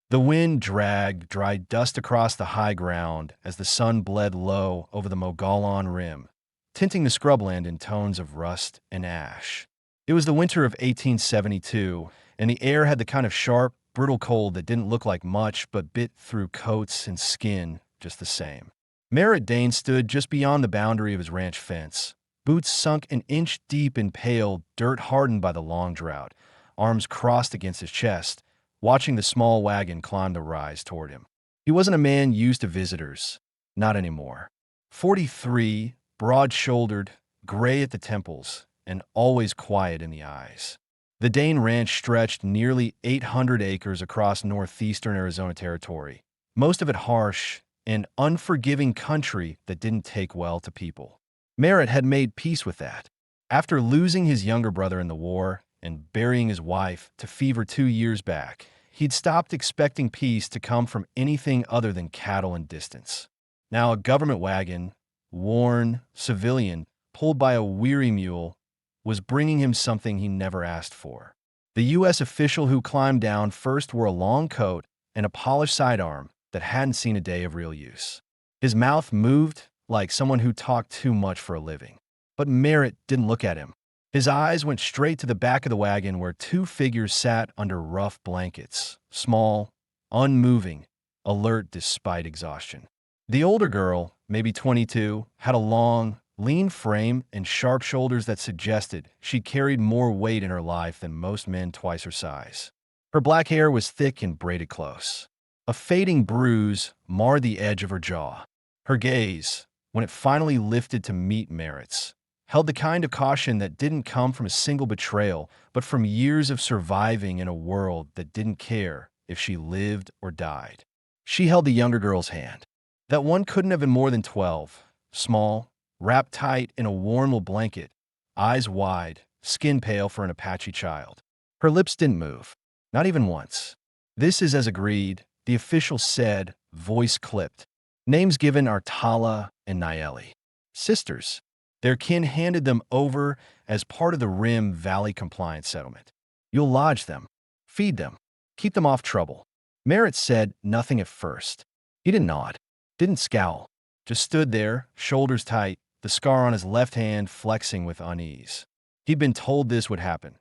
The wind dragged dry dust across the high ground as the sun bled low over the Mogollon Rim, tinting the scrubland in tones of rust and ash. It was the winter of 1872, and the air had the kind of sharp, brittle cold that didn't look like much but bit through coats and skin just the same. Merritt Dane stood just beyond the boundary of his ranch fence, boots sunk an inch deep in pale dirt hardened by the long drought, arms crossed against his chest, watching the small wagon climb the rise toward him. He wasn't a man used to visitors. Not anymore. 43, broad-shouldered, gray at the temples, and always quiet in the eyes. The Dane Ranch stretched nearly 800 acres across northeastern Arizona territory, most of it harsh and unforgiving country that didn't take well to people. Merritt had made peace with that. After losing his younger brother in the war and burying his wife to fever 2 years back, he'd stopped expecting peace to come from anything other than cattle and distance. Now a government wagon, worn, civilian, pulled by a weary mule, was bringing him something he never asked for. The U.S. official who climbed down first wore a long coat and a polished sidearm that hadn't seen a day of real use. His mouth moved like someone who talked too much for a living. But Merritt didn't look at him. His eyes went straight to the back of the wagon where two figures sat under rough blankets, small, unmoving, alert despite exhaustion. The older girl, maybe 22, had a long, lean frame and sharp shoulders that suggested she'd carried more weight in her life than most men twice her size. Her black hair was thick and braided close. A fading bruise marred the edge of her jaw. Her gaze, when it finally lifted to meet Merritt's, held the kind of caution that didn't come from a single betrayal, but from years of surviving in a world that didn't care if she lived or died. She held the younger girl's hand. That one couldn't have been more than 12, small, wrapped tight in a warm little blanket, eyes wide, skin pale for an Apache child. Her lips didn't move, not even once. "This is as agreed," the official said, voice clipped. "Names given are Tala and Nayeli. Sisters. Their kin handed them over as part of the Rim Valley Compliance Settlement. You'll lodge them, feed them, keep them off trouble." Merritt said nothing at first. He didn't nod, didn't scowl, just stood there, shoulders tight, the scar on his left hand flexing with unease. He'd been told this would happen.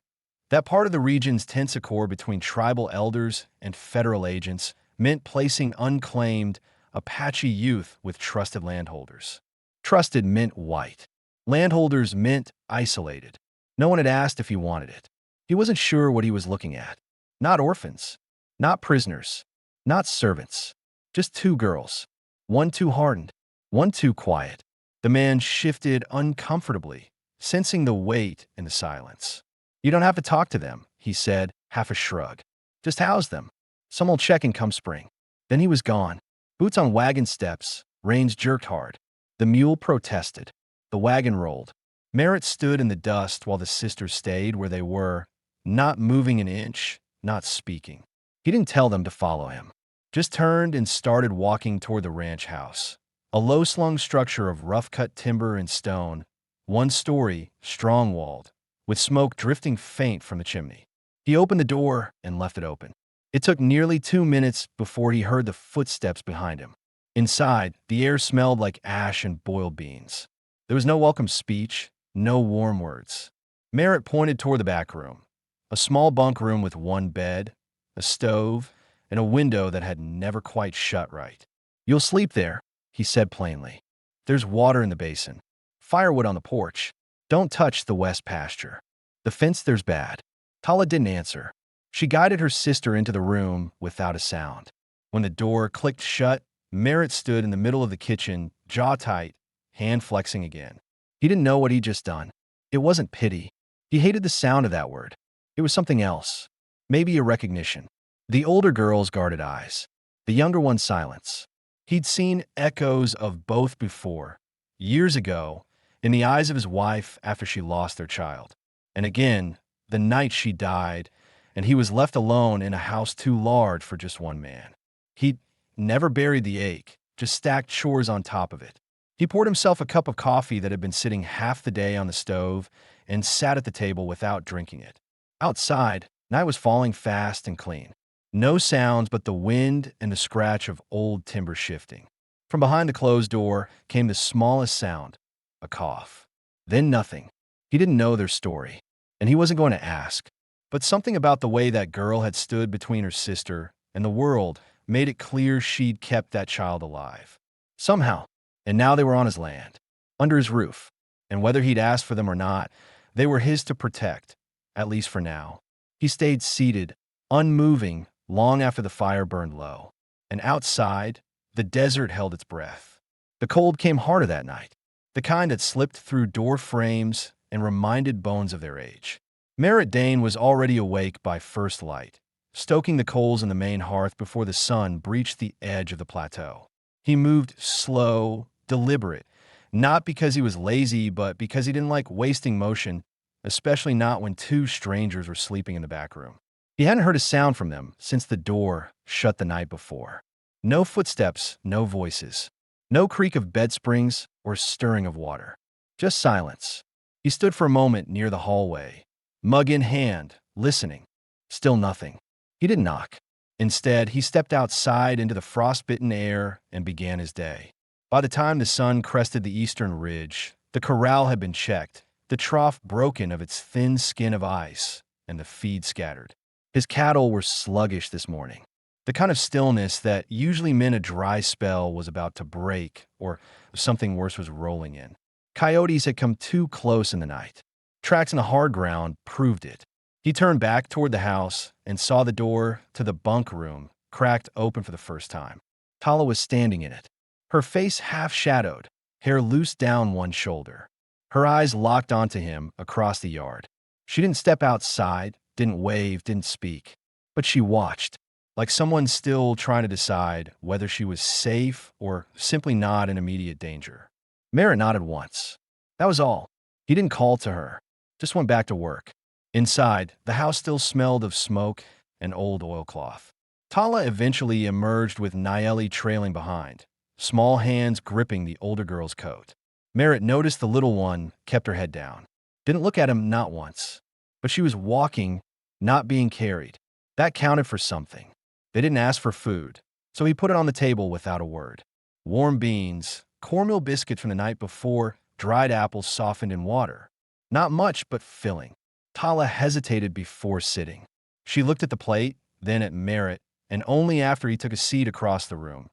That part of the region's tense accord between tribal elders and federal agents meant placing unclaimed Apache youth with trusted landholders. Trusted meant white. Landholders meant isolated. No one had asked if he wanted it. He wasn't sure what he was looking at. Not orphans. Not prisoners. Not servants. Just two girls. One too hardened. One too quiet. The man shifted uncomfortably, sensing the weight in the silence. "You don't have to talk to them," he said, half a shrug. "Just house them. Some'll check in come spring." Then he was gone. Boots on wagon steps, reins jerked hard. The mule protested. The wagon rolled. Merritt stood in the dust while the sisters stayed where they were, not moving an inch, not speaking. He didn't tell them to follow him. Just turned and started walking toward the ranch house. A low-slung structure of rough-cut timber and stone, one story, strong-walled, with smoke drifting faint from the chimney. He opened the door and left it open. It took nearly 2 minutes before he heard the footsteps behind him. Inside, the air smelled like ash and boiled beans. There was no welcome speech, no warm words. Merritt pointed toward the back room, a small bunk room with one bed, a stove, and a window that had never quite shut right. "You'll sleep there," he said plainly. "There's water in the basin. Firewood on the porch. Don't touch the west pasture. The fence there's bad." Tala didn't answer. She guided her sister into the room without a sound. When the door clicked shut, Merritt stood in the middle of the kitchen, jaw tight, hand flexing again. He didn't know what he'd just done. It wasn't pity. He hated the sound of that word. It was something else. Maybe a recognition. The older girl's guarded eyes. The younger one's silence. He'd seen echoes of both before, years ago, in the eyes of his wife after she lost their child. And again, the night she died, and he was left alone in a house too large for just one man. He'd never buried the ache, just stacked chores on top of it. He poured himself a cup of coffee that had been sitting half the day on the stove and sat at the table without drinking it. Outside, night was falling fast and clean. No sounds but the wind and the scratch of old timber shifting. From behind the closed door came the smallest sound, a cough. Then nothing. He didn't know their story, and he wasn't going to ask. But something about the way that girl had stood between her sister and the world made it clear she'd kept that child alive. Somehow. And now they were on his land, under his roof. And whether he'd asked for them or not, they were his to protect, at least for now. He stayed seated, unmoving, long after the fire burned low. And outside, the desert held its breath. The cold came harder that night, the kind that slipped through door frames and reminded bones of their age. Merritt Dane was already awake by first light, stoking the coals in the main hearth before the sun breached the edge of the plateau. He moved slow, deliberate, not because he was lazy, but because he didn't like wasting motion, especially not when two strangers were sleeping in the back room. He hadn't heard a sound from them since the door shut the night before. No footsteps, no voices, no creak of bed springs or stirring of water. Just silence. He stood for a moment near the hallway, mug in hand, listening. Still nothing. He didn't knock. Instead, he stepped outside into the frostbitten air and began his day. By the time the sun crested the eastern ridge, the corral had been checked, the trough broken of its thin skin of ice, and the feed scattered. His cattle were sluggish this morning. The kind of stillness that usually meant a dry spell was about to break or something worse was rolling in. Coyotes had come too close in the night. Tracks in the hard ground proved it. He turned back toward the house and saw the door to the bunk room cracked open for the first time. Tala was standing in it, her face half-shadowed, hair loose down one shoulder. Her eyes locked onto him across the yard. She didn't step outside, didn't wave, didn't speak. But she watched, like someone still trying to decide whether she was safe or simply not in immediate danger. Merritt nodded once. That was all. He didn't call to her, just went back to work. Inside, the house still smelled of smoke and old oilcloth. Tala eventually emerged with Nayeli trailing behind, small hands gripping the older girl's coat. Merritt noticed the little one kept her head down. Didn't look at him not once. But she was walking, not being carried. That counted for something. They didn't ask for food, so he put it on the table without a word. Warm beans, cornmeal biscuits from the night before, dried apples softened in water. Not much, but filling. Tala hesitated before sitting. She looked at the plate, then at Merritt, and only after he took a seat across the room,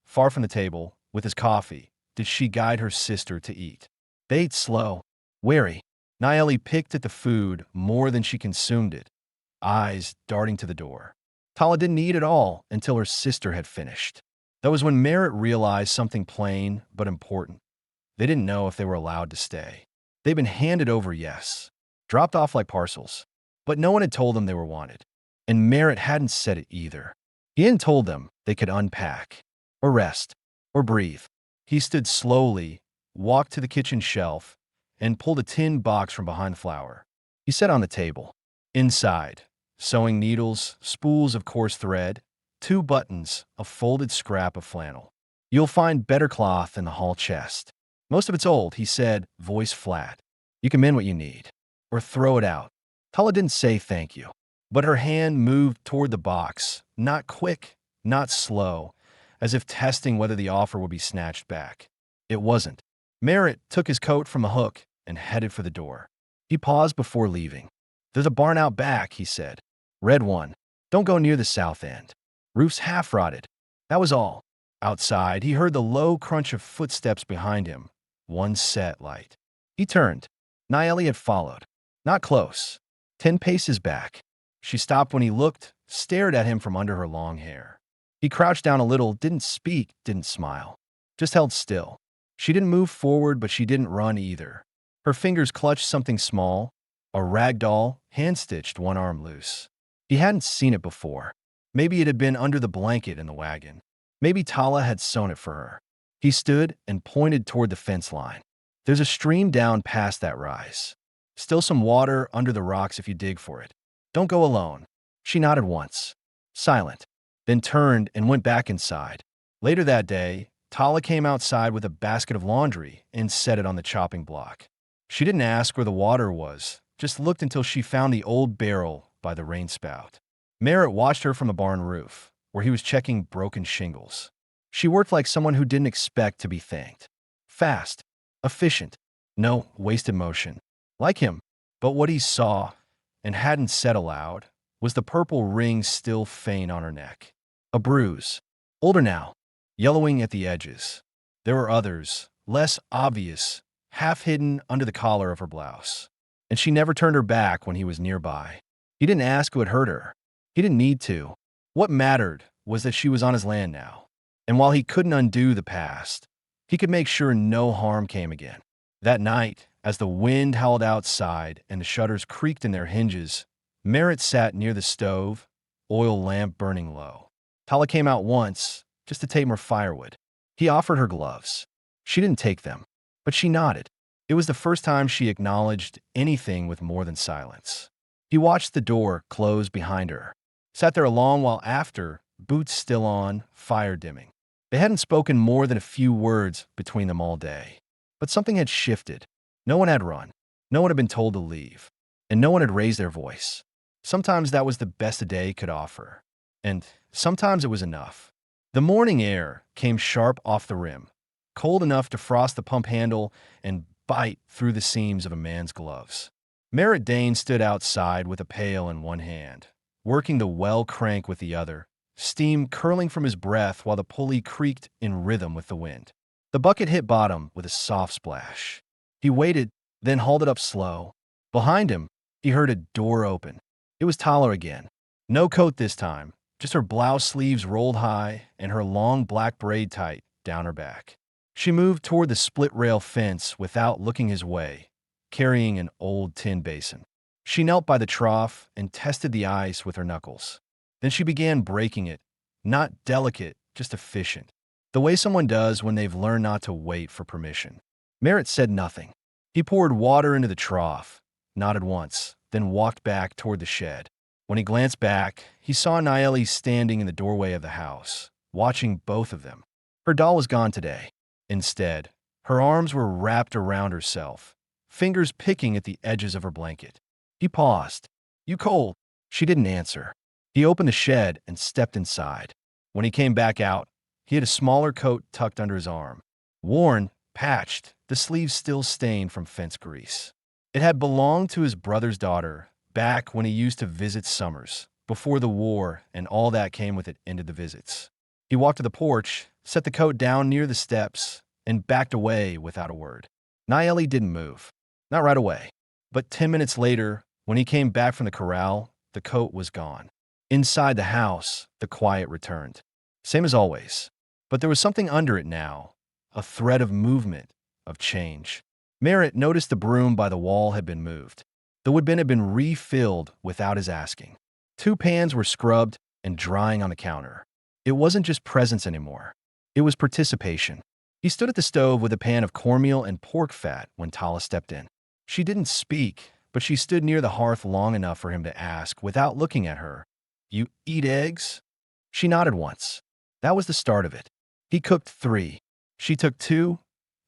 far from the table, with his coffee, did she guide her sister to eat. They ate slow, wary. Nayeli picked at the food more than she consumed it, eyes darting to the door. Tala didn't eat at all until her sister had finished. That was when Merritt realized something plain but important. They didn't know if they were allowed to stay. They'd been handed over, yes, dropped off like parcels, but no one had told them they were wanted. And Merritt hadn't said it either. He hadn't told them they could unpack, or rest, or breathe. He stood slowly, walked to the kitchen shelf, and pulled a tin box from behind the flour. He set on the table. Inside, sewing needles, spools of coarse thread, 2 buttons, a folded scrap of flannel. You'll find better cloth in the hall chest. Most of it's old, he said, voice flat. You can mend what you need, or throw it out. Tala didn't say thank you, but her hand moved toward the box, not quick, not slow, as if testing whether the offer would be snatched back. It wasn't. Merritt took his coat from a hook and headed for the door. He paused before leaving. There's a barn out back, he said. Red one. Don't go near the south end. Roof's half rotted. That was all. Outside, he heard the low crunch of footsteps behind him, one set light. He turned. Nayeli had followed. Not close. 10 paces back. She stopped when he looked, stared at him from under her long hair. He crouched down a little, didn't speak, didn't smile. Just held still. She didn't move forward, but she didn't run either. Her fingers clutched something small, a rag doll, hand-stitched, one arm loose. He hadn't seen it before. Maybe it had been under the blanket in the wagon. Maybe Tala had sewn it for her. He stood and pointed toward the fence line. There's a stream down past that rise. Still some water under the rocks if you dig for it. Don't go alone. She nodded once, silent, then turned and went back inside. Later that day, Tala came outside with a basket of laundry and set it on the chopping block. She didn't ask where the water was, just looked until she found the old barrel by the rain spout. Merritt watched her from the barn roof, where he was checking broken shingles. She worked like someone who didn't expect to be thanked. Fast, efficient, no wasted motion. Like him. But what he saw, and hadn't said aloud, was the purple ring still faint on her neck. A bruise. Older now, yellowing at the edges. There were others, less obvious, half hidden under the collar of her blouse. And she never turned her back when he was nearby. He didn't ask who had hurt her. He didn't need to. What mattered was that she was on his land now. And while he couldn't undo the past, he could make sure no harm came again. That night, as the wind howled outside and the shutters creaked in their hinges, Merritt sat near the stove, oil lamp burning low. Tala came out once, just to take more firewood. He offered her gloves. She didn't take them, but she nodded. It was the first time she acknowledged anything with more than silence. He watched the door close behind her, sat there a long while after, boots still on, fire dimming. They hadn't spoken more than a few words between them all day. But something had shifted. No one had run. No one had been told to leave. And no one had raised their voice. Sometimes that was the best a day could offer. And sometimes it was enough. The morning air came sharp off the rim, cold enough to frost the pump handle and bite through the seams of a man's gloves. Merritt Dane stood outside with a pail in one hand, working the well crank with the other, steam curling from his breath while the pulley creaked in rhythm with the wind. The bucket hit bottom with a soft splash. He waited, then hauled it up slow. Behind him, he heard a door open. It was Tala again. No coat this time, just her blouse sleeves rolled high and her long black braid tight down her back. She moved toward the split-rail fence without looking his way, carrying an old tin basin. She knelt by the trough and tested the ice with her knuckles. Then she began breaking it, not delicate, just efficient, the way someone does when they've learned not to wait for permission. Merritt said nothing. He poured water into the trough, nodded once, then walked back toward the shed. When he glanced back, he saw Nayeli standing in the doorway of the house, watching both of them. Her doll was gone today. Instead, her arms were wrapped around herself, fingers picking at the edges of her blanket. He paused. "You cold?" She didn't answer. He opened the shed and stepped inside. When he came back out, he had a smaller coat tucked under his arm. Worn, patched, the sleeves still stained from fence grease. It had belonged to his brother's daughter back when he used to visit summers, before the war and all that came with it ended the visits. He walked to the porch, set the coat down near the steps, and backed away without a word. Nayeli didn't move. Not right away. But 10 minutes later, when he came back from the corral, the coat was gone. Inside the house, the quiet returned. Same as always. But there was something under it now, a thread of movement, of change. Merritt noticed the broom by the wall had been moved. The woodbin had been refilled without his asking. 2 pans were scrubbed and drying on the counter. It wasn't just presence anymore. It was participation. He stood at the stove with a pan of cornmeal and pork fat when Tala stepped in. She didn't speak, but she stood near the hearth long enough for him to ask, without looking at her, "You eat eggs?" She nodded once. That was the start of it. He cooked 3. She took 2,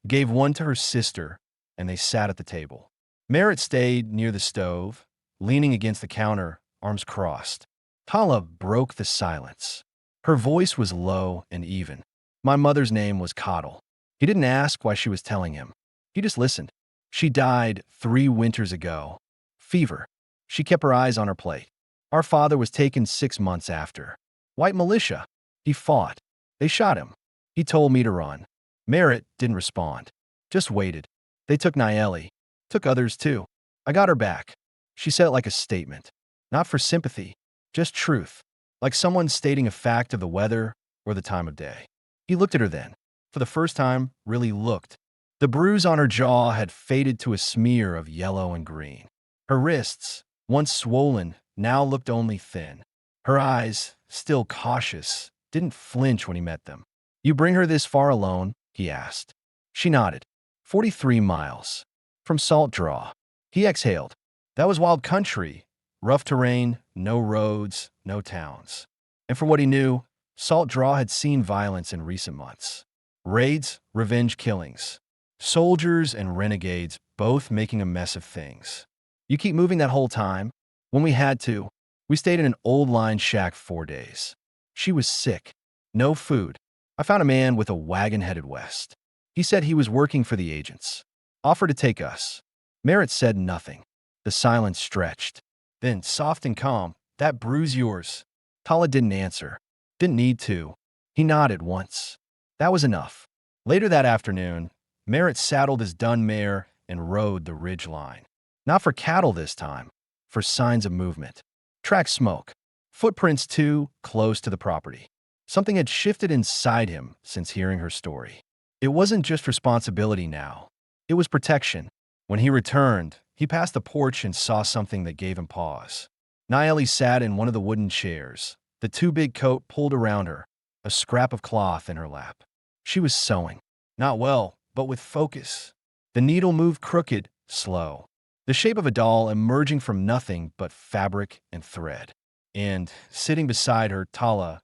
gave 1 to her sister, and they sat at the table. Merritt stayed near the stove, leaning against the counter, arms crossed. Tala broke the silence. Her voice was low and even. My mother's name was Coddle. He didn't ask why she was telling him. He just listened. She died 3 winters ago. Fever. She kept her eyes on her plate. Our father was taken 6 months after. White militia. He fought. They shot him. He told me to run. Merritt didn't respond. Just waited. They took Nayeli. Took others too. I got her back. She said it like a statement. Not for sympathy. Just truth. Like someone stating a fact of the weather or the time of day. He looked at her then. For the first time, really looked. The bruise on her jaw had faded to a smear of yellow and green. Her wrists, once swollen, now looked only thin. Her eyes, still cautious, didn't flinch when he met them. "You bring her this far alone?" he asked. She nodded. 43 miles. From Salt Draw. He exhaled. That was wild country. Rough terrain, no roads, no towns. And for what he knew, Salt Draw had seen violence in recent months. Raids, revenge killings. Soldiers and renegades both making a mess of things. "You keep moving that whole time?" "When we had to." We stayed in an old line shack 4 days. She was sick. No food. I found a man with a wagon headed west. He said he was working for the agents. Offered to take us. Merritt said nothing. The silence stretched. Then, soft and calm, "That bruise yours." Tala didn't answer. Didn't need to. He nodded once. That was enough. Later that afternoon, Merritt saddled his dun mare and rode the ridge line. Not for cattle this time, for signs of movement. Track smoke. Footprints, too, close to the property. Something had shifted inside him since hearing her story. It wasn't just responsibility now. It was protection. When he returned, he passed the porch and saw something that gave him pause. Nayeli sat in one of the wooden chairs, the too big coat pulled around her, a scrap of cloth in her lap. She was sewing. Not well, but with focus. The needle moved crooked, slow. The shape of a doll emerging from nothing but fabric and thread. And, sitting beside her, Tala,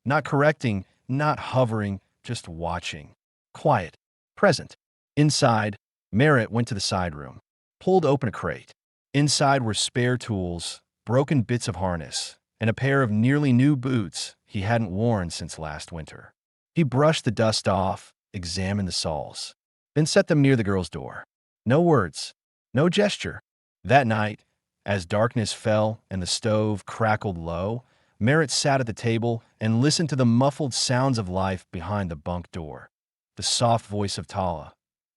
not correcting, not hovering, just watching. Quiet. Present. Inside, Merritt went to the side room, pulled open a crate. Inside were spare tools, broken bits of harness, and a pair of nearly new boots he hadn't worn since last winter. He brushed the dust off, examined the soles, then set them near the girl's door. No words, no gesture. That night, as darkness fell and the stove crackled low, Merritt sat at the table and listened to the muffled sounds of life behind the bunk door. The soft voice of Tala,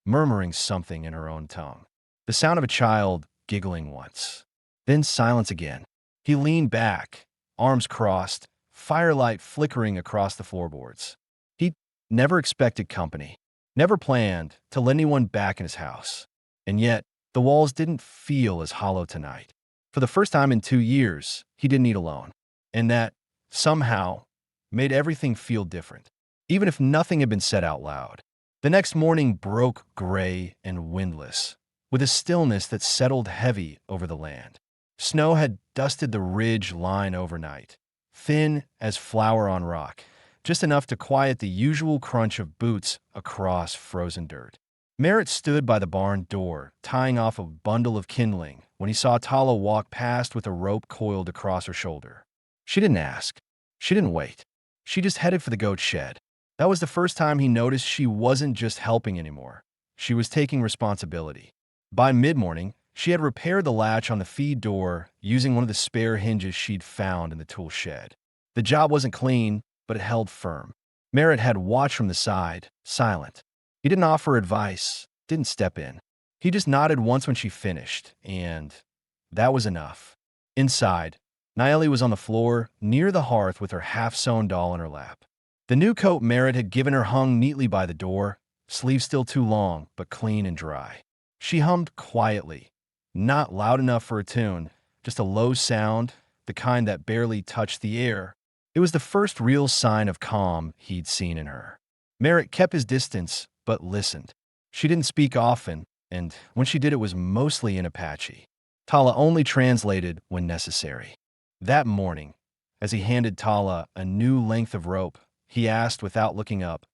murmuring something in her own tongue. The sound of a child giggling once. Then silence again. He leaned back, arms crossed, firelight flickering across the floorboards. He never expected company, never planned to let anyone back in his house. And yet, the walls didn't feel as hollow tonight. For the first time in 2 years, he didn't eat alone. And that, somehow, made everything feel different, even if nothing had been said out loud. The next morning broke gray and windless, with a stillness that settled heavy over the land. Snow had dusted the ridge line overnight, thin as flour on rock, just enough to quiet the usual crunch of boots across frozen dirt. Merritt stood by the barn door, tying off a bundle of kindling, when he saw Tala walk past with a rope coiled across her shoulder. She didn't ask. She didn't wait. She just headed for the goat shed. That was the first time he noticed she wasn't just helping anymore. She was taking responsibility. By mid-morning, she had repaired the latch on the feed door using one of the spare hinges she'd found in the tool shed. The job wasn't clean, but it held firm. Merritt had watched from the side, silent. He didn't offer advice, didn't step in. He just nodded once when she finished, and that was enough. Inside, Nayeli was on the floor, near the hearth with her half-sewn doll in her lap. The new coat Merritt had given her hung neatly by the door, sleeves still too long, but clean and dry. She hummed quietly, not loud enough for a tune, just a low sound, the kind that barely touched the air. It was the first real sign of calm he'd seen in her. Merritt kept his distance, but listened. She didn't speak often, and when she did, it was mostly in Apache. Tala only translated when necessary. That morning, as he handed Tala a new length of rope, he asked without looking up,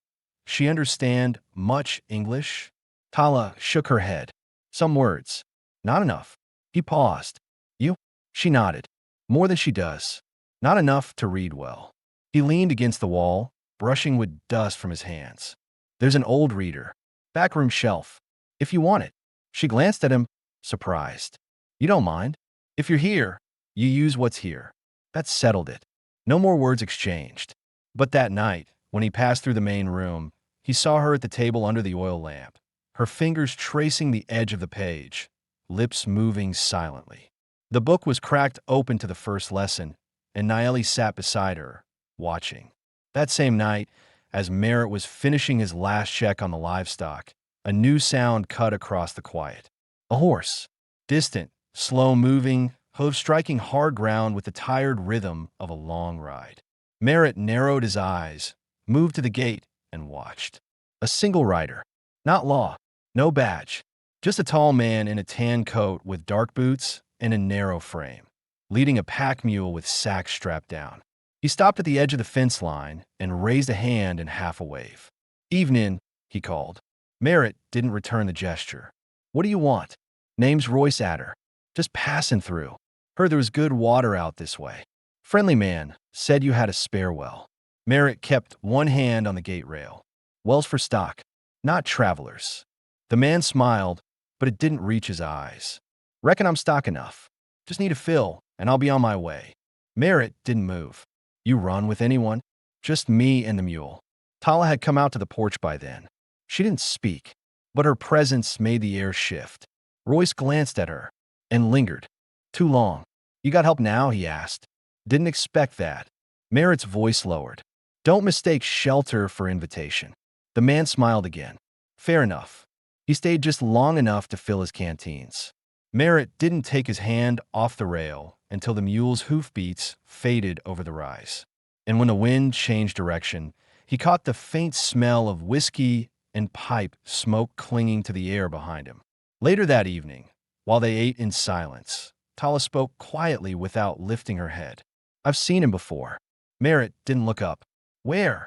"She understand much English?" Tala shook her head. Some words. Not enough. He paused. "You?" She nodded. "More than she does. Not enough to read well." He leaned against the wall, brushing with dust from his hands. "There's an old reader. Backroom shelf. If you want it." She glanced at him, surprised. "You don't mind? If you're here, you use what's here." That settled it. No more words exchanged. But that night, when he passed through the main room, he saw her at the table under the oil lamp, her fingers tracing the edge of the page, lips moving silently. The book was cracked open to the first lesson, and Nayeli sat beside her, watching. That same night, as Merritt was finishing his last check on the livestock, a new sound cut across the quiet. A horse. Distant, slow-moving, hooves striking hard ground with the tired rhythm of a long ride. Merritt narrowed his eyes, moved to the gate, and watched. A single rider. Not law. No badge. Just a tall man in a tan coat with dark boots and a narrow frame, leading a pack mule with sack strapped down. He stopped at the edge of the fence line and raised a hand in half a wave. "Evenin'," he called. Merritt didn't return the gesture. "What do you want?" Name's Royce Adder. "Just passing through." Heard there was good water out this way. Friendly man said you had a spare well. Merritt kept one hand on the gate rail. Wells for stock, not travelers. The man smiled, but it didn't reach his eyes. Reckon I'm stock enough. Just need a fill, and I'll be on my way. Merritt didn't move. You run with anyone? Just me and the mule. Tala had come out to the porch by then. She didn't speak, but her presence made the air shift. Royce glanced at her and lingered. Too long. You got help now? He asked. Didn't expect that. Merritt's voice lowered. Don't mistake shelter for invitation. The man smiled again. Fair enough. He stayed just long enough to fill his canteens. Merritt didn't take his hand off the rail until the mule's hoofbeats faded over the rise. And when the wind changed direction, he caught the faint smell of whiskey and pipe smoke clinging to the air behind him. Later that evening, while they ate in silence, Tala spoke quietly without lifting her head. I've seen him before. Merritt didn't look up. Where?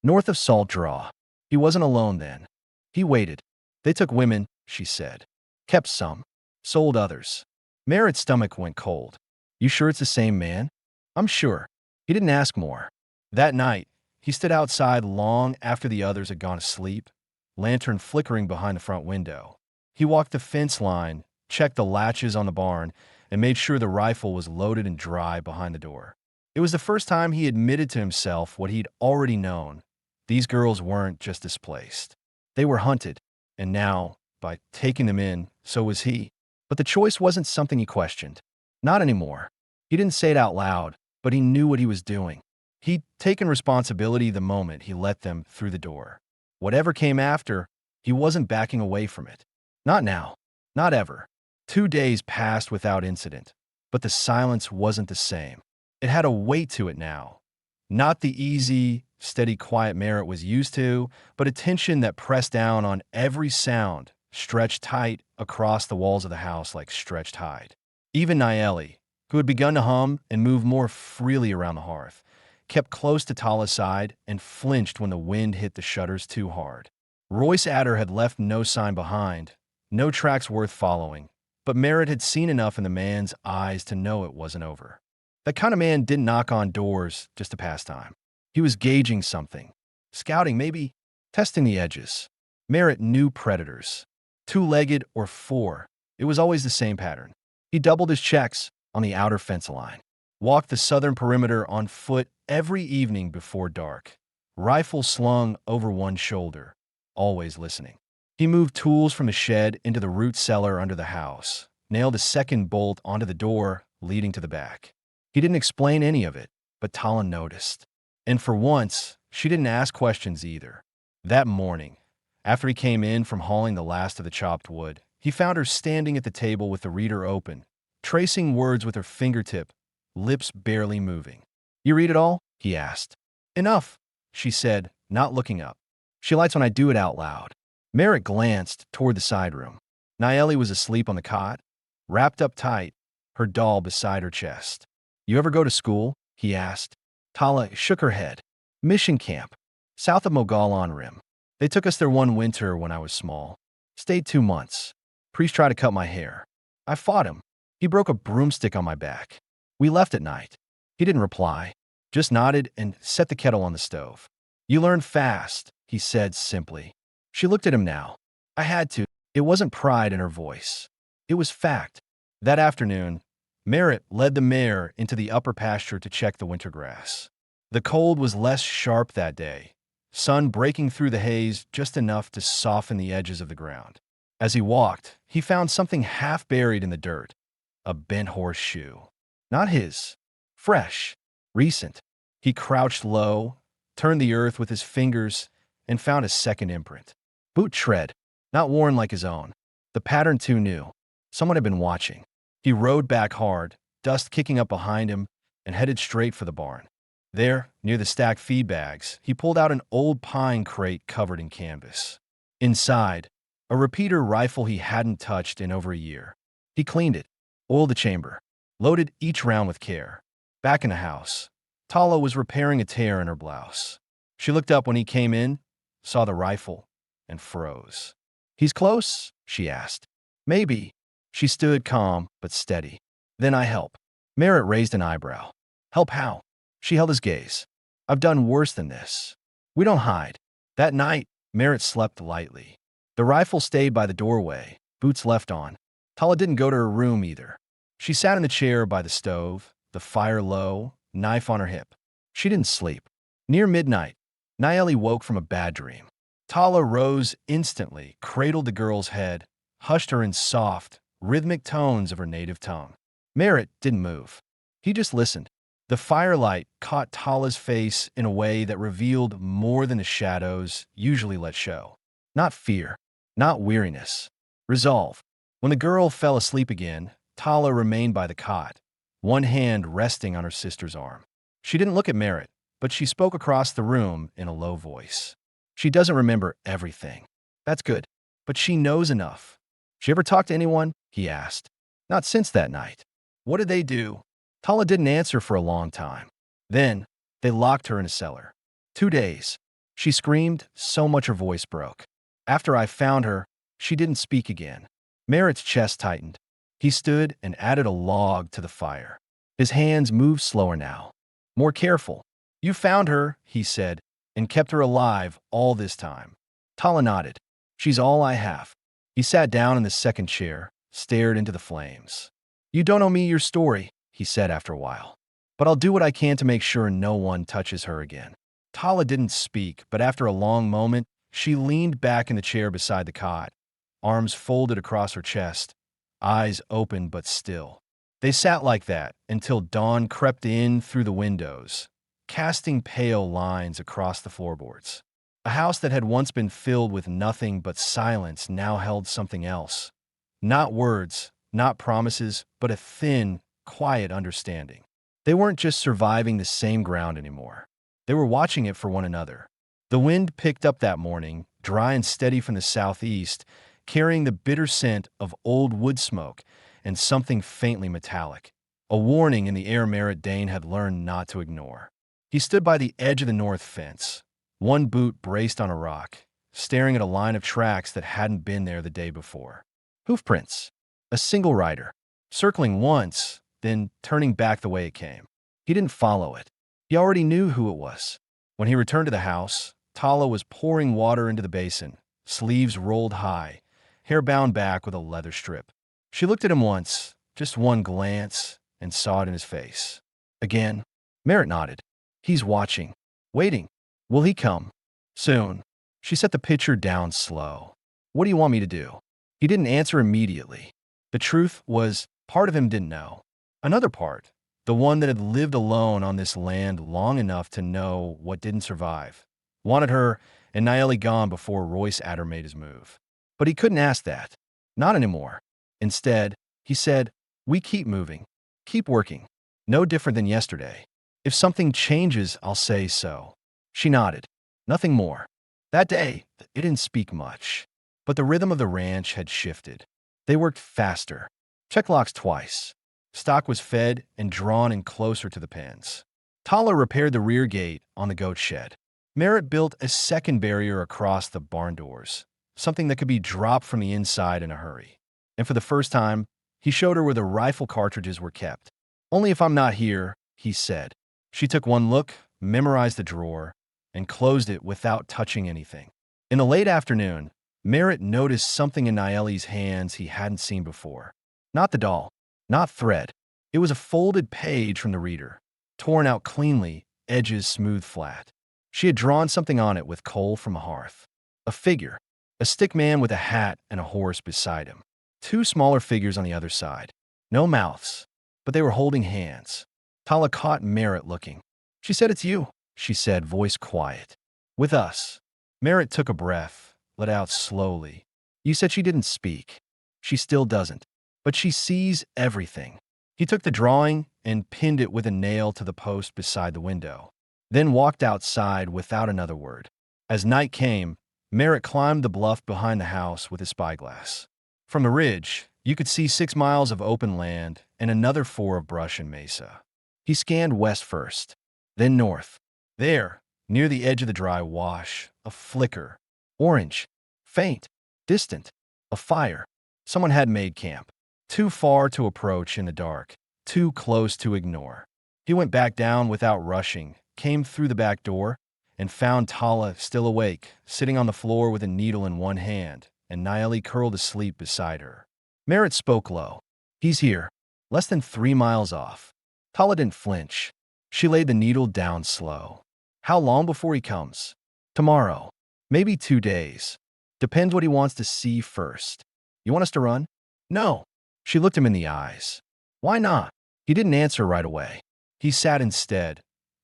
North of Salt Draw. He wasn't alone then. He waited. They took women, she said. Kept some. Sold others. Merritt's stomach went cold. You sure it's the same man? I'm sure. He didn't ask more. That night, he stood outside long after the others had gone to sleep, lantern flickering behind the front window. He walked the fence line, checked the latches on the barn, and made sure the rifle was loaded and dry behind the door. It was the first time he admitted to himself what he'd already known. These girls weren't just displaced. They were hunted, and now, by taking them in, so was he. But the choice wasn't something he questioned. Not anymore. He didn't say it out loud, but he knew what he was doing. He'd taken responsibility the moment he let them through the door. Whatever came after, he wasn't backing away from it. Not now. Not ever. 2 days passed without incident, but the silence wasn't the same. It had a weight to it now. Not the easy, steady, quiet Merritt was used to, but a tension that pressed down on every sound, stretched tight across the walls of the house like stretched hide. Even Nayeli, who had begun to hum and move more freely around the hearth, kept close to Tala's side and flinched when the wind hit the shutters too hard. Royce Adder had left no sign behind, no tracks worth following, but Merritt had seen enough in the man's eyes to know it wasn't over. That kind of man didn't knock on doors just to pass time. He was gauging something, scouting maybe, testing the edges. Merritt knew predators. 2-legged or 4, it was always the same pattern. He doubled his checks on the outer fence line, walked the southern perimeter on foot every evening before dark, rifle slung over one shoulder, always listening. He moved tools from the shed into the root cellar under the house, nailed a second bolt onto the door leading to the back. He didn't explain any of it, but Tala noticed. And for once, she didn't ask questions either. That morning, after he came in from hauling the last of the chopped wood, he found her standing at the table with the reader open, tracing words with her fingertip, lips barely moving. You read it all? He asked. Enough, she said, not looking up. She likes when I do it out loud. Merritt glanced toward the side room. Nayeli was asleep on the cot, wrapped up tight, her doll beside her chest. You ever go to school? He asked. Tala shook her head. Mission camp, south of Mogollon Rim. They took us there one winter when I was small. Stayed 2 months. Priest tried to cut my hair. I fought him. He broke a broomstick on my back. We left at night. He didn't reply, just nodded and set the kettle on the stove. You learn fast, he said simply. She looked at him now. I had to. It wasn't pride in her voice. It was fact. That afternoon, Merritt led the mare into the upper pasture to check the winter grass. The cold was less sharp that day, sun breaking through the haze just enough to soften the edges of the ground. As he walked, he found something half buried in the dirt, a bent horseshoe. Not his. Fresh. Recent. He crouched low, turned the earth with his fingers, and found a second imprint. Boot tread, not worn like his own. The pattern too new. Someone had been watching. He rode back hard, dust kicking up behind him, and headed straight for the barn. There, near the stacked feed bags, he pulled out an old pine crate covered in canvas. Inside, a repeater rifle he hadn't touched in over a year. He cleaned it, oiled the chamber, loaded each round with care. Back in the house, Tala was repairing a tear in her blouse. She looked up when he came in, saw the rifle, and froze. He's close? She asked. Maybe. She stood calm but steady. Then I help. Merritt raised an eyebrow. Help how? She held his gaze. I've done worse than this. We don't hide. That night, Merritt slept lightly. The rifle stayed by the doorway, boots left on. Tala didn't go to her room either. She sat in the chair by the stove, the fire low, knife on her hip. She didn't sleep. Near midnight, Naeli woke from a bad dream. Tala rose instantly, cradled the girl's head, hushed her in soft, rhythmic tones of her native tongue. Merritt didn't move. He just listened. The firelight caught Tala's face in a way that revealed more than the shadows usually let show. Not fear, not weariness. Resolve. When the girl fell asleep again, Tala remained by the cot, one hand resting on her sister's arm. She didn't look at Merritt, but she spoke across the room in a low voice. She doesn't remember everything. That's good, but she knows enough. She ever talk to anyone? He asked. Not since that night. What did they do? Tala didn't answer for a long time. Then, they locked her in a cellar. 2 days. She screamed so much her voice broke. After I found her, she didn't speak again. Merritt's chest tightened. He stood and added a log to the fire. His hands moved slower now. More careful. You found her, he said, and kept her alive all this time. Tala nodded. She's all I have. He sat down in the second chair, stared into the flames. You don't owe me your story, he said after a while. But I'll do what I can to make sure no one touches her again. Tala didn't speak, but after a long moment, she leaned back in the chair beside the cot, arms folded across her chest, eyes open but still. They sat like that until dawn crept in through the windows, casting pale lines across the floorboards. A house that had once been filled with nothing but silence now held something else. Not words, not promises, but a thin, quiet understanding. They weren't just surviving the same ground anymore. They were watching it for one another. The wind picked up that morning, dry and steady from the southeast, carrying the bitter scent of old wood smoke and something faintly metallic, a warning in the air Merritt Dane had learned not to ignore. He stood by the edge of the north fence, one boot braced on a rock, staring at a line of tracks that hadn't been there the day before. Hoofprints. A single rider, circling once, then turning back the way it came. He didn't follow it. He already knew who it was. When he returned to the house, Tala was pouring water into the basin, sleeves rolled high, hair bound back with a leather strip. She looked at him once, just one glance, and saw it in his face. Again, Merritt nodded. He's watching, waiting. Will he come? Soon. She set the pitcher down slow. What do you want me to do? He didn't answer immediately. The truth was, part of him didn't know. Another part, the one that had lived alone on this land long enough to know what didn't survive, wanted her and Naeli gone before Royce Adder made his move. But he couldn't ask that. Not anymore. Instead, he said, we keep moving. Keep working. No different than yesterday. If something changes, I'll say so. She nodded. Nothing more. That day, it didn't speak much. But the rhythm of the ranch had shifted. They worked faster. Check locks twice. Stock was fed and drawn in closer to the pens. Tala repaired the rear gate on the goat shed. Merritt built a second barrier across the barn doors, something that could be dropped from the inside in a hurry. And for the first time, he showed her where the rifle cartridges were kept. Only if I'm not here, he said. She took one look, memorized the drawer, and closed it without touching anything. In the late afternoon, Merritt noticed something in Naeli's hands he hadn't seen before. Not the doll, not thread. It was a folded page from the reader, torn out cleanly, edges smooth flat. She had drawn something on it with coal from a hearth. A figure, a stick man with a hat and a horse beside him. 2 smaller figures on the other side. No mouths, but they were holding hands. Tala caught Merritt looking. She said, it's you, she said, voice quiet. With us. Merritt took a breath, let out slowly. You said she didn't speak. She still doesn't. But she sees everything. He took the drawing and pinned it with a nail to the post beside the window, then walked outside without another word. As night came, Merritt climbed the bluff behind the house with his spyglass. From the ridge, you could see 6 miles of open land and another 4 of brush and mesa. He scanned west first, then north. There, near the edge of the dry wash, a flicker. Orange. Faint. Distant. A fire. Someone had made camp. Too far to approach in the dark. too close to ignore. He went back down without rushing, came through the back door, and found Tala still awake, sitting on the floor with a needle in one hand, and Naeli curled asleep beside her. Merritt spoke low. He's here, less than 3 miles off. Tala didn't flinch. She laid the needle down slow. How long before he comes? Tomorrow. Maybe 2 days. Depends what he wants to see first. You want us to run? No. She looked him in the eyes. Why not? He didn't answer right away. He sat instead,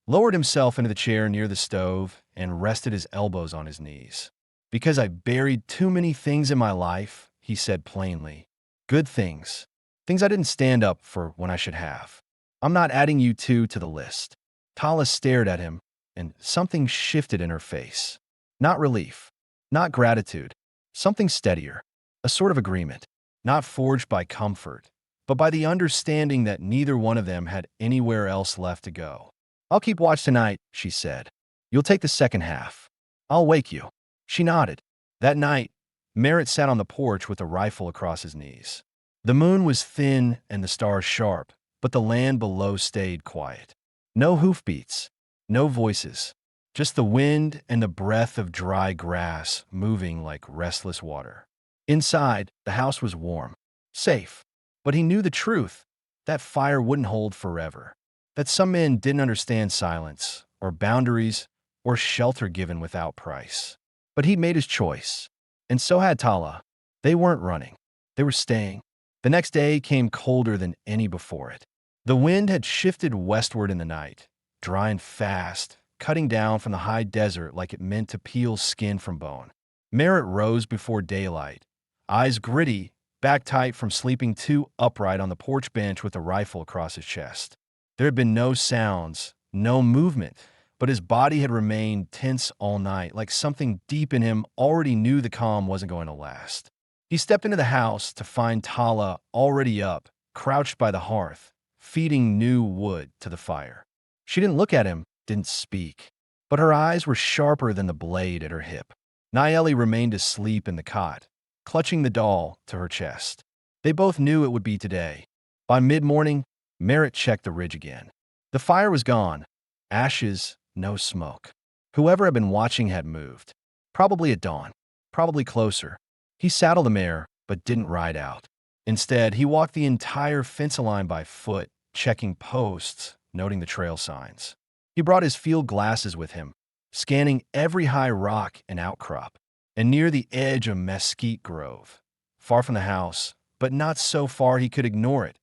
lowered himself into the chair near the stove, and rested his elbows on his knees. Because I buried too many things in my life, he said plainly. Good things. Things I didn't stand up for when I should have. I'm not adding you two to the list. Tala stared at him, and something shifted in her face. Not relief, not gratitude, something steadier, a sort of agreement, not forged by comfort, but by the understanding that neither one of them had anywhere else left to go. I'll keep watch tonight, she said. You'll take the second half. I'll wake you. She nodded. That night, Merritt sat on the porch with a rifle across his knees. The moon was thin and the stars sharp, but the land below stayed quiet. No hoofbeats, no voices, just the wind and the breath of dry grass moving like restless water. Inside, the house was warm, safe, but he knew the truth. That fire wouldn't hold forever. That some men didn't understand silence, or boundaries, or shelter given without price. But he'd made his choice, and so had Tala. They weren't running. They were staying. The next day came colder than any before it. The wind had shifted westward in the night, dry and fast, cutting down from the high desert like it meant to peel skin from bone. Merritt rose before daylight, eyes gritty, back tight from sleeping too upright on the porch bench with a rifle across his chest. There had been no sounds, no movement, but his body had remained tense all night, like something deep in him already knew the calm wasn't going to last. He stepped into the house to find Tala already up, crouched by the hearth, feeding new wood to the fire. She didn't look at him, didn't speak, but her eyes were sharper than the blade at her hip. Naeli remained asleep in the cot, clutching the doll to her chest. They both knew it would be today. By mid-morning, Merritt checked the ridge again. The fire was gone. Ashes, no smoke. Whoever had been watching had moved. Probably at dawn. Probably closer. He saddled the mare, but didn't ride out. Instead, he walked the entire fence line by foot, checking posts, noting the trail signs. He brought his field glasses with him, scanning every high rock and outcrop. And near the edge of mesquite grove, far from the house, but not so far he could ignore it,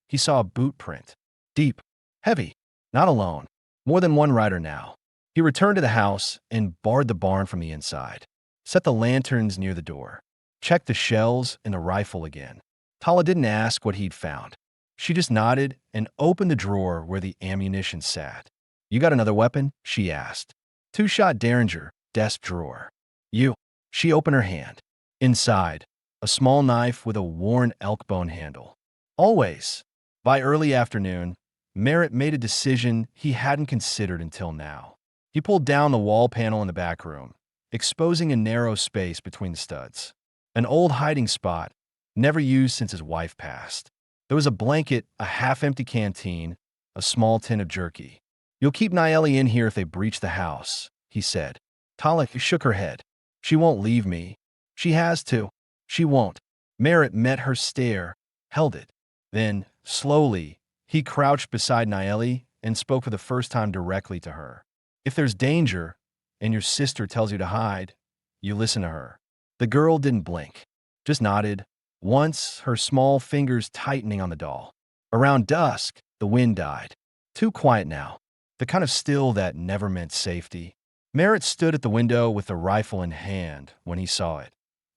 he saw a boot print. Deep, heavy, not alone. More than one rider now. He returned to the house and barred the barn from the inside. Set the lanterns near the door. Checked the shells and the rifle again. Tala didn't ask what he'd found. She just nodded and opened the drawer where the ammunition sat. You got another weapon? She asked. 2-shot Derringer, desk drawer. You. She opened her hand. Inside, a small knife with a worn elk bone handle. Always. By early afternoon, Merritt made a decision he hadn't considered until now. He pulled down the wall panel in the back room, exposing a narrow space between the studs. An old hiding spot, never used since his wife passed. There was a blanket, a half-empty canteen, a small tin of jerky. You'll keep Naeli in here if they breach the house, he said. Tala shook her head. She won't leave me. She has to. She won't. Merritt met her stare, held it. Then, slowly, he crouched beside Naeli and spoke for the first time directly to her. If there's danger, and your sister tells you to hide, you listen to her. The girl didn't blink, just nodded, once her small fingers tightening on the doll. Around dusk, the wind died. Too quiet now, the kind of still that never meant safety. Merritt stood at the window with the rifle in hand when he saw it.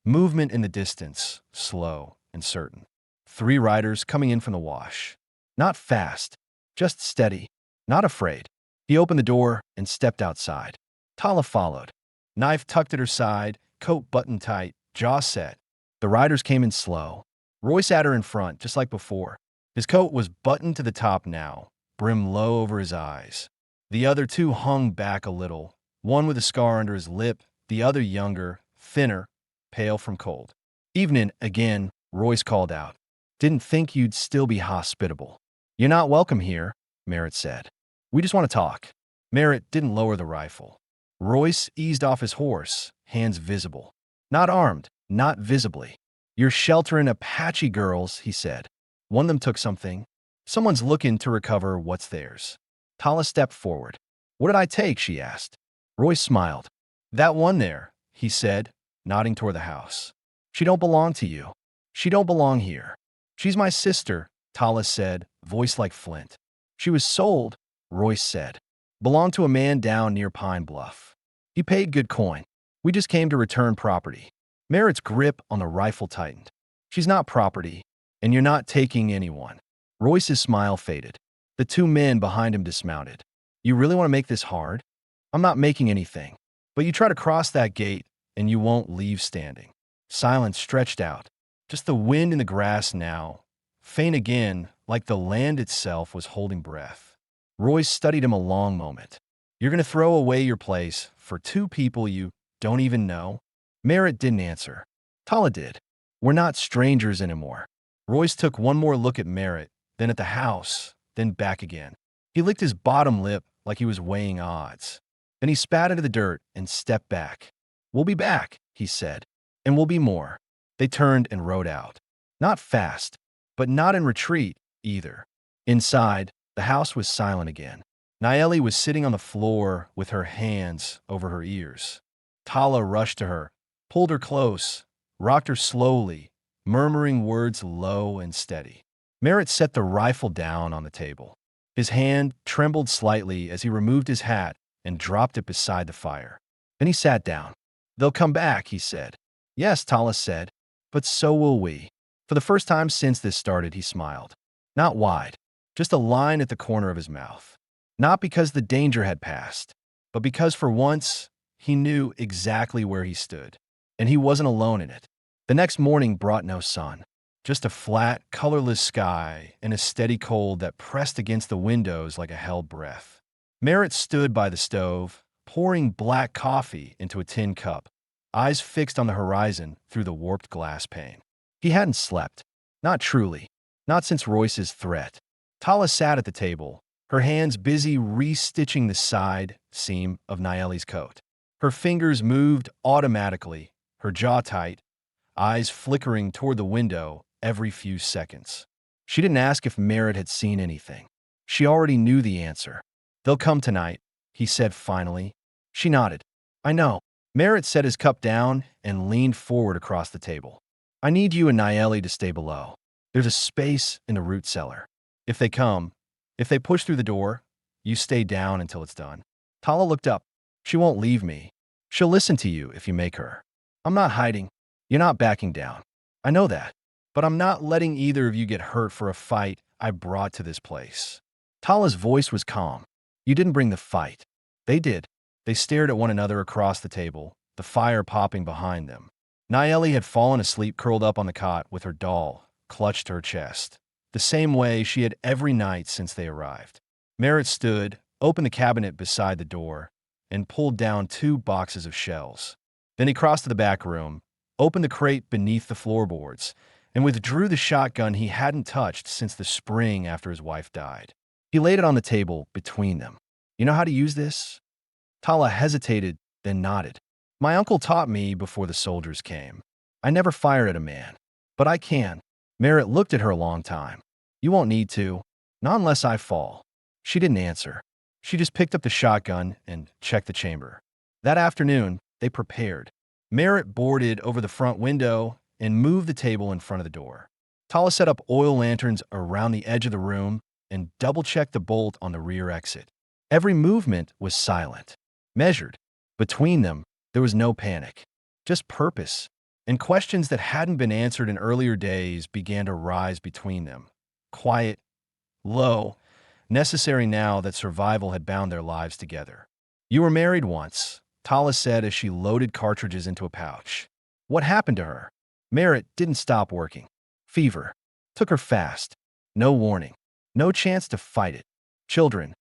Movement in the distance, slow and certain. 3 riders coming in from the wash. Not fast, just steady, not afraid. He opened the door and stepped outside. Tala followed. Knife tucked at her side, coat buttoned tight, jaw set. The riders came in slow. Roy sat her in front, just like before. His coat was buttoned to the top now, brim low over his eyes. The other 2 hung back a little, one with a scar under his lip, the other younger, thinner, pale from cold. Evening, again, Royce called out. Didn't think you'd still be hospitable. You're not welcome here, Merritt said. We just want to talk. Merritt didn't lower the rifle. Royce eased off his horse, hands visible. Not armed, not visibly. You're sheltering Apache girls, he said. One of them took something. Someone's looking to recover what's theirs. Tala stepped forward. What did I take? She asked. Royce smiled. That one there, he said, nodding toward the house. She don't belong to you. She don't belong here. She's my sister, Tala said, voice like flint. She was sold, Royce said. Belonged to a man down near Pine Bluff. He paid good coin. We just came to return property. Merritt's grip on the rifle tightened. She's not property, and you're not taking anyone. Royce's smile faded. The two men behind him dismounted. You really want to make this hard? I'm not making anything. But you try to cross that gate, and you won't leave standing. Silence stretched out. Just the wind in the grass now, faint again, like the land itself was holding breath. Royce studied him a long moment. You're going to throw away your place for two people you don't even know? Merritt didn't answer. Tala did. We're not strangers anymore. Royce took one more look at Merritt, then at the house, then back again. He licked his bottom lip like he was weighing odds. Then he spat into the dirt and stepped back. We'll be back, he said. And we'll be more. They turned and rode out. Not fast, but not in retreat either. Inside, the house was silent again. Nayeli was sitting on the floor with her hands over her ears. Tala rushed to her, pulled her close, rocked her slowly, murmuring words low and steady. Merritt set the rifle down on the table. His hand trembled slightly as he removed his hat and dropped it beside the fire. Then he sat down. They'll come back, he said. Yes, Tala said, but so will we. For the first time since this started, he smiled. Not wide, just a line at the corner of his mouth. Not because the danger had passed, but because for once he knew exactly where he stood, and he wasn't alone in it. The next morning brought no sun, just a flat, colorless sky and a steady cold that pressed against the windows like a held breath. Merritt stood by the stove, pouring black coffee into a tin cup, eyes fixed on the horizon through the warped glass pane. He hadn't slept. Not truly. Not since Royce's threat. Tala sat at the table, her hands busy restitching the side seam of Nayeli's coat. Her fingers moved automatically, her jaw tight, eyes flickering toward the window every few seconds. She didn't ask if Merritt had seen anything. She already knew the answer. They'll come tonight, he said finally. She nodded. I know. Merritt set his cup down and leaned forward across the table. I need you and Nayeli to stay below. There's a space in the root cellar. If they come, if they push through the door, you stay down until it's done. Tala looked up. She won't leave me. She'll listen to you if you make her. I'm not hiding. You're not backing down. I know that. But I'm not letting either of you get hurt for a fight I brought to this place. Tala's voice was calm. You didn't bring the fight. They did. They stared at one another across the table, the fire popping behind them. Nayeli had fallen asleep curled up on the cot with her doll clutched to her chest, the same way she had every night since they arrived. Merritt stood, opened the cabinet beside the door, and pulled down 2 boxes of shells. Then he crossed to the back room, opened the crate beneath the floorboards, and withdrew the shotgun he hadn't touched since the spring after his wife died. He laid it on the table between them. You know how to use this? Tala hesitated, then nodded. My uncle taught me before the soldiers came. I never fired at a man. But I can. Merritt looked at her a long time. You won't need to. Not unless I fall. She didn't answer. She just picked up the shotgun and checked the chamber. That afternoon, they prepared. Merritt boarded over the front window and moved the table in front of the door. Tala set up oil lanterns around the edge of the room and double-checked the bolt on the rear exit. Every movement was silent, measured. Between them, there was no panic, just purpose, and questions that hadn't been answered in earlier days began to rise between them. Quiet, low, necessary now that survival had bound their lives together. You were married once, Tala said as she loaded cartridges into a pouch. What happened to her? Merritt didn't stop working. Fever. Took her fast. No warning. No chance to fight it. Children.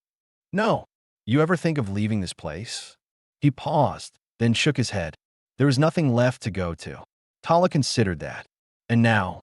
No. You ever think of leaving this place? He paused, then shook his head. There was nothing left to go to. Tala considered that. And now?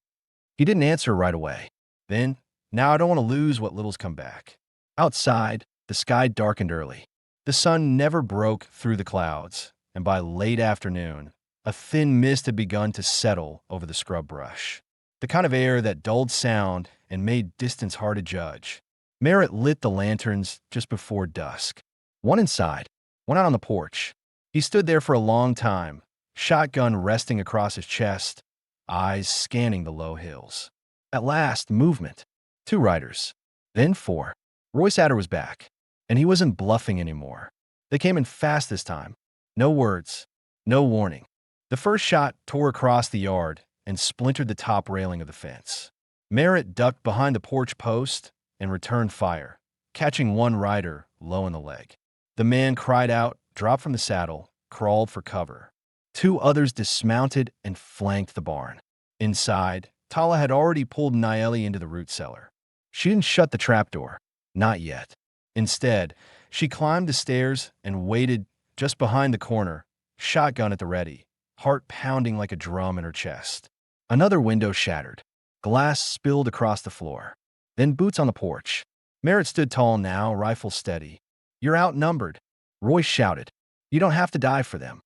He didn't answer right away. Then, Now I don't want to lose what little's come back. Outside, the sky darkened early. The sun never broke through the clouds, and by late afternoon, a thin mist had begun to settle over the scrub brush. The kind of air that dulled sound and made distance hard to judge. Merritt lit the lanterns just before dusk. One inside, one out on the porch. He stood there for a long time, shotgun resting across his chest, eyes scanning the low hills. At last, movement. 2 riders. Then 4. Royce Adder was back, and he wasn't bluffing anymore. They came in fast this time. No words, no warning. The first shot tore across the yard and splintered the top railing of the fence. Merritt ducked behind the porch post and returned fire, catching one rider low in the leg. The man cried out, dropped from the saddle, crawled for cover. 2 others dismounted and flanked the barn. Inside, Tala had already pulled Naeli into the root cellar. She didn't shut the trapdoor. Not yet. Instead, she climbed the stairs and waited just behind the corner, shotgun at the ready, heart pounding like a drum in her chest. Another window shattered. Glass spilled across the floor. Then boots on the porch. Merritt stood tall now, rifle steady. "You're outnumbered," Royce shouted. "You don't have to die for them."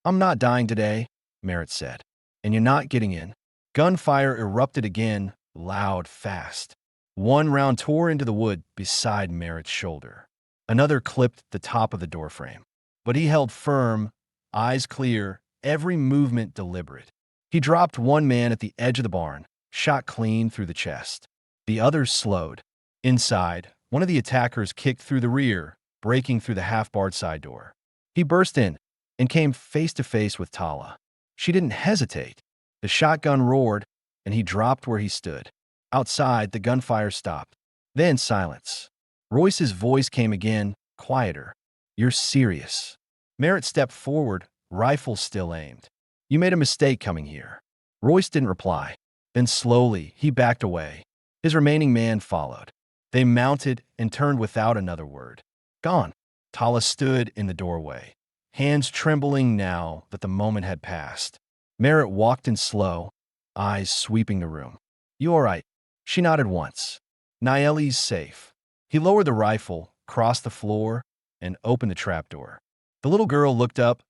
"I'm not dying today," Merritt said. "And you're not getting in." Gunfire erupted again, loud, fast. One round tore into the wood beside Merritt's shoulder. Another clipped the top of the doorframe. But he held firm, eyes clear, every movement deliberate. He dropped one man at the edge of the barn, shot clean through the chest. The others slowed. Inside, one of the attackers kicked through the rear, breaking through the half-barred side door. He burst in and came face to face with Tala. She didn't hesitate. The shotgun roared, and he dropped where he stood. Outside, the gunfire stopped. Then silence. Royce's voice came again, quieter. "You're serious." Merritt stepped forward, rifle still aimed. "You made a mistake coming here." Royce didn't reply. Then slowly, he backed away. His remaining man followed. They mounted and turned without another word. "Gone." Tala stood in the doorway, hands trembling now that the moment had passed. Merritt walked in slow, eyes sweeping the room. "You all right?" She nodded once. "Naeli's safe." He lowered the rifle, crossed the floor, and opened the trapdoor. The little girl looked up,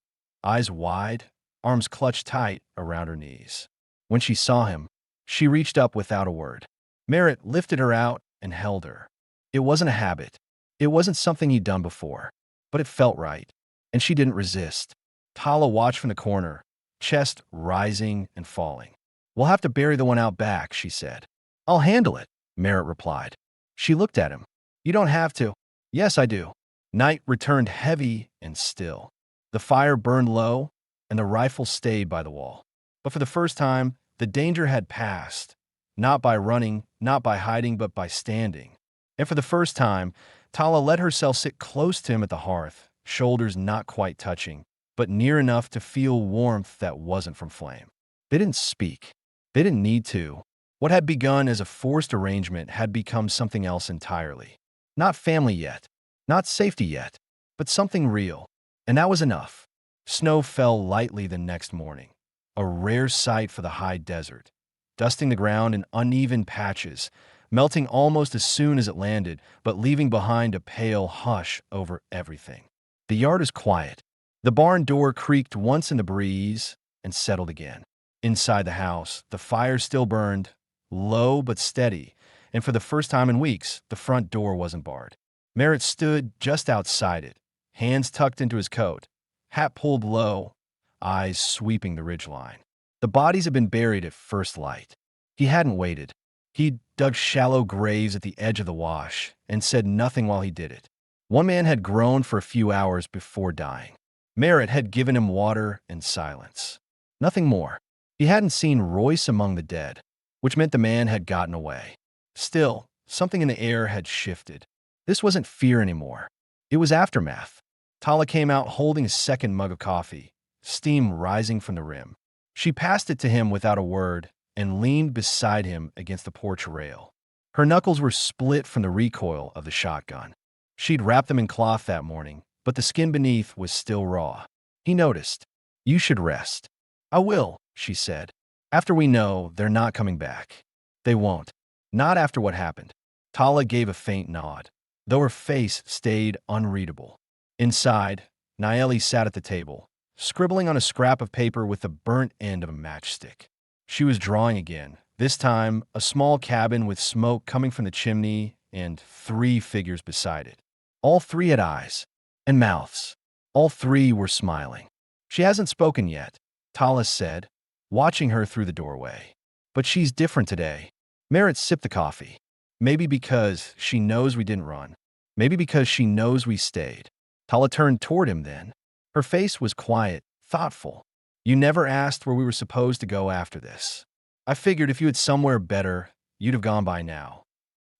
eyes wide, arms clutched tight around her knees. When she saw him, she reached up without a word. Merritt lifted her out and held her. It wasn't a habit. It wasn't something he'd done before, but it felt right, and she didn't resist. Tala watched from the corner, chest rising and falling. "We'll have to bury the one out back," she said. "I'll handle it," Merritt replied. She looked at him. "You don't have to." "Yes, I do." Night returned heavy and still. The fire burned low, and the rifle stayed by the wall. But for the first time, the danger had passed. Not by running, not by hiding, but by standing. And for the first time, Tala let herself sit close to him at the hearth, shoulders not quite touching, but near enough to feel warmth that wasn't from flame. They didn't speak. They didn't need to. What had begun as a forced arrangement had become something else entirely. Not family yet, not safety yet, but something real. And that was enough. Snow fell lightly the next morning, a rare sight for the high desert, dusting the ground in uneven patches, melting almost as soon as it landed, but leaving behind a pale hush over everything. The yard is quiet. The barn door creaked once in the breeze and settled again. Inside the house, the fire still burned, low but steady, and for the first time in weeks, the front door wasn't barred. Merritt stood just outside it, hands tucked into his coat, hat pulled low, eyes sweeping the ridgeline. The bodies had been buried at first light. He hadn't waited. He'd dug shallow graves at the edge of the wash and said nothing while he did it. One man had groaned for a few hours before dying. Merritt had given him water and silence. Nothing more. He hadn't seen Royce among the dead, which meant the man had gotten away. Still, something in the air had shifted. This wasn't fear anymore. It was aftermath. Tala came out holding a second mug of coffee, steam rising from the rim. She passed it to him without a word and leaned beside him against the porch rail. Her knuckles were split from the recoil of the shotgun. She'd wrapped them in cloth that morning, but the skin beneath was still raw. He noticed. "You should rest." "I will," she said. "After we know they're not coming back." "They won't." Not after what happened. Tala gave a faint nod, though her face stayed unreadable. Inside, Naeli sat at the table, scribbling on a scrap of paper with the burnt end of a matchstick. She was drawing again, this time a small cabin with smoke coming from the chimney and 3 figures beside it. All 3 had eyes and mouths. All 3 were smiling. She hasn't spoken yet, Tala said, watching her through the doorway. But she's different today. Merritt sipped the coffee. Maybe because she knows we didn't run. Maybe because she knows we stayed. Tala turned toward him then. Her face was quiet, thoughtful. You never asked where we were supposed to go after this. I figured if you had somewhere better, you'd have gone by now.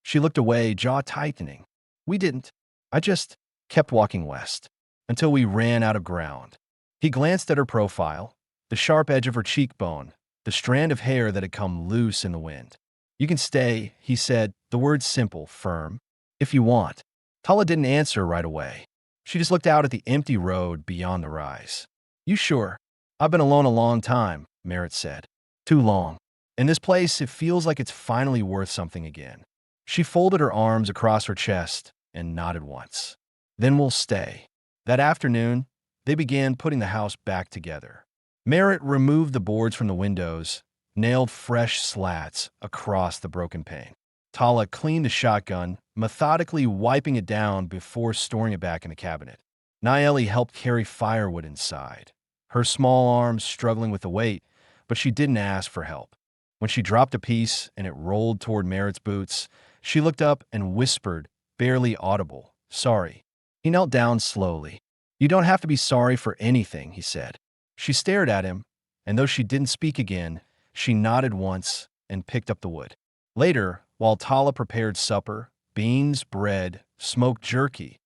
She looked away, jaw tightening. We didn't. I just kept walking west until we ran out of ground. He glanced at her profile, the sharp edge of her cheekbone, the strand of hair that had come loose in the wind. You can stay, he said, the words simple, firm, if you want. Tala didn't answer right away. She just looked out at the empty road beyond the rise. You sure? I've been alone a long time, Merritt said. Too long. In this place, it feels like it's finally worth something again. She folded her arms across her chest and nodded once. Then we'll stay. That afternoon, they began putting the house back together. Merritt removed the boards from the windows, nailed fresh slats across the broken pane. Tala cleaned the shotgun, methodically wiping it down before storing it back in the cabinet. Naeli helped carry firewood inside, her small arms struggling with the weight, but she didn't ask for help. When she dropped a piece and it rolled toward Merritt's boots, she looked up and whispered, barely audible, sorry. He knelt down slowly. You don't have to be sorry for anything, he said. She stared at him, and though she didn't speak again, she nodded once and picked up the wood. Later, while Tala prepared supper, beans, bread, smoked jerky,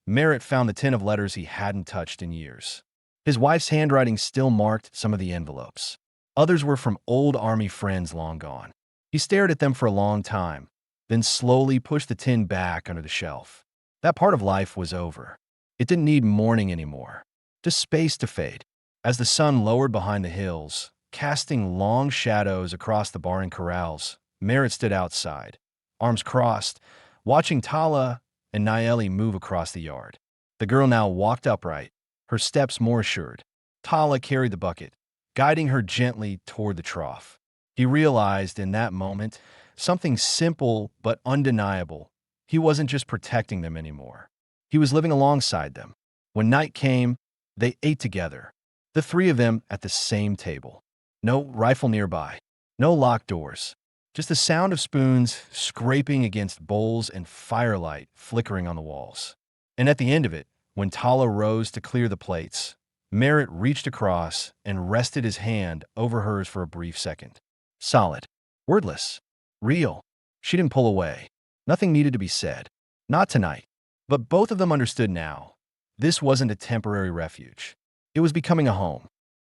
Merritt found the tin of letters he hadn't touched in years. His wife's handwriting still marked some of the envelopes. Others were from old army friends long gone. He stared at them for a long time, then slowly pushed the tin back under the shelf. That part of life was over. It didn't need mourning anymore, just space to fade. As the sun lowered behind the hills, casting long shadows across the barn and corrals, Merritt stood outside, arms crossed, watching Tala and Naeli move across the yard. The girl now walked upright, her steps more assured. Tala carried the bucket, guiding her gently toward the trough. He realized in that moment something simple but undeniable. He wasn't just protecting them anymore. He was living alongside them. When night came, they ate together, the 3 of them at the same table. No rifle nearby, no locked doors, just the sound of spoons scraping against bowls and firelight flickering on the walls. And at the end of it, when Tala rose to clear the plates, Merritt reached across and rested his hand over hers for a brief second. Solid, wordless, real. She didn't pull away. Nothing needed to be said. Not tonight. But both of them understood now. This wasn't a temporary refuge. It was becoming a home.